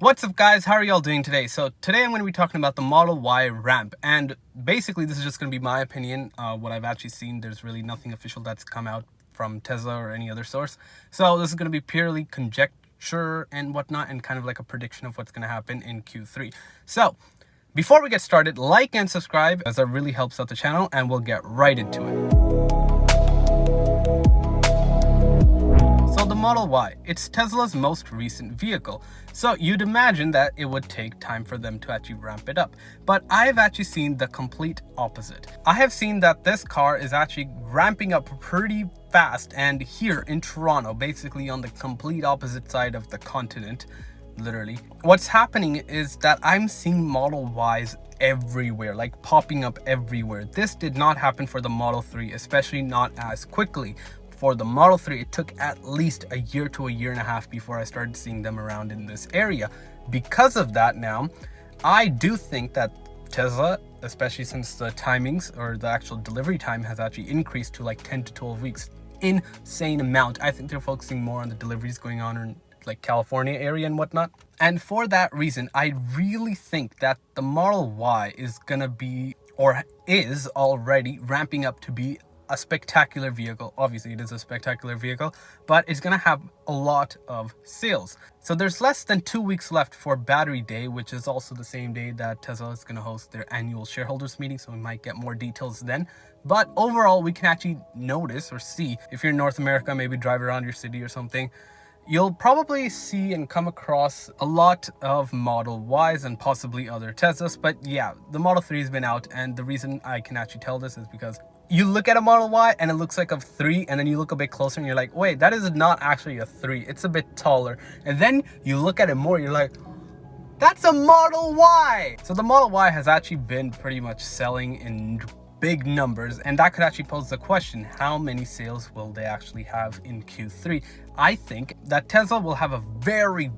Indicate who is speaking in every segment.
Speaker 1: What's up guys, how are y'all doing today? So today I'm going to be talking about the Model Y ramp, and basically this is just going to be my opinion, what I've actually seen. There's really nothing official that's come out from Tesla or any other source. So this is going to be purely conjecture and whatnot, and kind of like a prediction of what's going to happen in Q3. So before we get started, like and subscribe as that really helps out the channel, and we'll get right into it. So the Model Y, it's Tesla's most recent vehicle. So you'd imagine that it would take time for them to actually ramp it up. But I've actually seen the complete opposite. I have seen that this car is actually ramping up pretty fast, and here in Toronto, basically on the complete opposite side of the continent, literally, what's happening is that I'm seeing Model Ys everywhere, like popping up everywhere. This did not happen for the Model 3, especially not as quickly. For the Model 3, it took at least a year to a year and a half before I started seeing them around in this area. Because of that, now, I do think that Tesla, especially since the timings or the actual delivery time has actually increased to like 10 to 12 weeks, insane amount. I think they're focusing more on the deliveries going on in like California area and whatnot. And for that reason, I really think that the Model Y is gonna be, or is already ramping up to be, a spectacular vehicle. Obviously it is a spectacular vehicle, but it's gonna have a lot of sales. So there's less than 2 weeks left for Battery Day, which is also the same day that Tesla is gonna host their annual shareholders meeting, so we might get more details then. But overall, we can actually notice or see, if you're in North America, maybe drive around your city or something, you'll probably see and come across a lot of Model Ys and possibly other Teslas. But yeah, the Model 3 has been out, and the reason I can actually tell this is because you look at a Model Y and it looks like a 3, and then you look a bit closer and you're like, wait, that is not actually a 3, it's a bit taller. And then you look at it more, you're like, that's a Model Y! So the Model Y has actually been pretty much selling in big numbers, and that could actually pose the question, how many sales will they actually have in Q3? I think that Tesla will have a very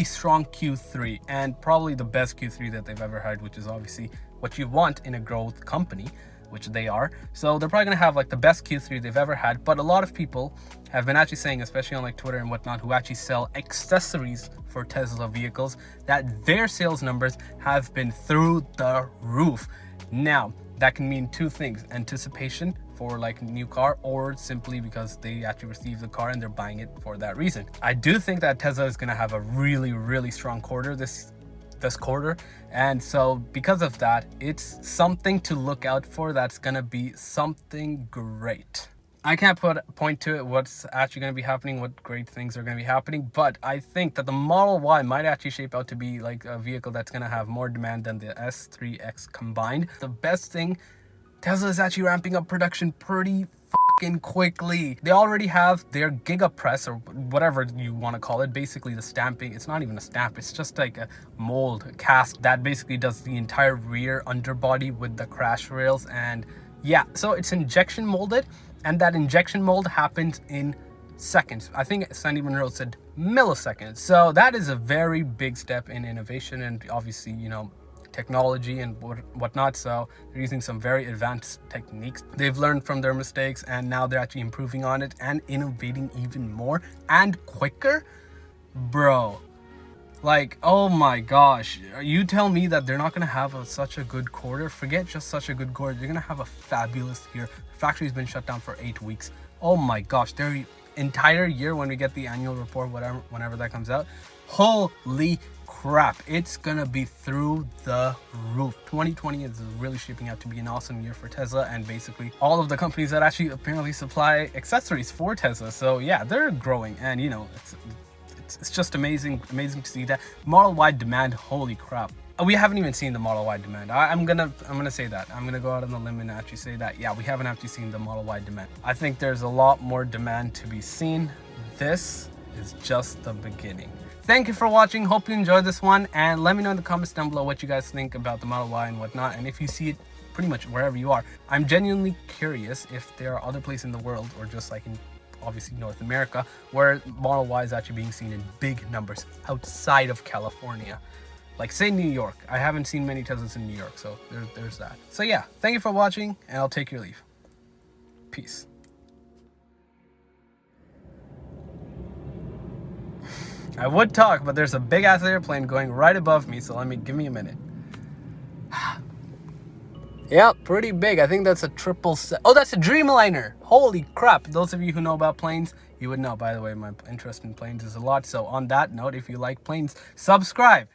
Speaker 1: strong Q3, and probably the best Q3 that they've ever had, which is obviously what you want in a growth company, which they are. So they're probably gonna have like the best Q3 they've ever had. But a lot of people have been actually saying, especially on like Twitter and whatnot, who actually sell accessories for Tesla vehicles, that their sales numbers have been through the roof. Now that can mean two things: anticipation for like a new car, or simply because they actually received the car and they're buying it for that reason. I do think that Tesla is gonna have a really strong quarter this quarter, and so because of that, it's something to look out for. That's gonna be something great. I can't point to it what's actually going to be happening, what great things are going to be happening, but I think that the Model Y might actually shape out to be like a vehicle that's going to have more demand than the S3X combined. The best thing, Tesla is actually ramping up production pretty quickly. They already have their GigaPress, or whatever you want to call it, basically the stamping. It's not even a stamp, it's just like a mold, a cast that basically does the entire rear underbody with the crash rails. And yeah, so it's injection molded, and that injection mold happens in seconds. I think Sandy Monroe said milliseconds. So that is a very big step in innovation, and obviously, you know, technology and whatnot. So they're using some very advanced techniques. They've learned from their mistakes, and now they're actually improving on it and innovating even more and quicker. Bro, like, oh my gosh, you tell me that they're not gonna have such a good quarter? Forget just such a good quarter, they're gonna have a fabulous year. The factory's been shut down for 8 weeks. Oh my gosh, their entire year, when we get the annual report, whenever that comes out, holy crap, it's gonna be through the roof. 2020 is really shaping out to be an awesome year for Tesla, and basically all of the companies that actually apparently supply accessories for Tesla. So yeah, they're growing, and you know, it's just amazing to see that. Model Y demand, holy crap. We haven't even seen the Model Y demand. I'm gonna say that. I'm gonna go out on the limb and actually say that, yeah, we haven't actually seen the Model Y demand. I think there's a lot more demand to be seen. This is just the beginning. Thank you for watching. Hope you enjoyed this one, and let me know in the comments down below what you guys think about the Model Y and whatnot, and if you see it pretty much wherever you are. I'm genuinely curious if there are other places in the world, or just like in obviously North America, where Model Y is actually being seen in big numbers outside of California. Like say New York. I haven't seen many Teslas in New York, so there's that. So yeah, thank you for watching, and I'll take your leave. Peace. I would talk, but there's a big ass airplane going right above me, so give me a minute. Yeah, pretty big. I think that's a 777. Oh, that's a Dreamliner. Holy crap. Those of you who know about planes, you would know. By the way, my interest in planes is a lot. So on that note, if you like planes, subscribe.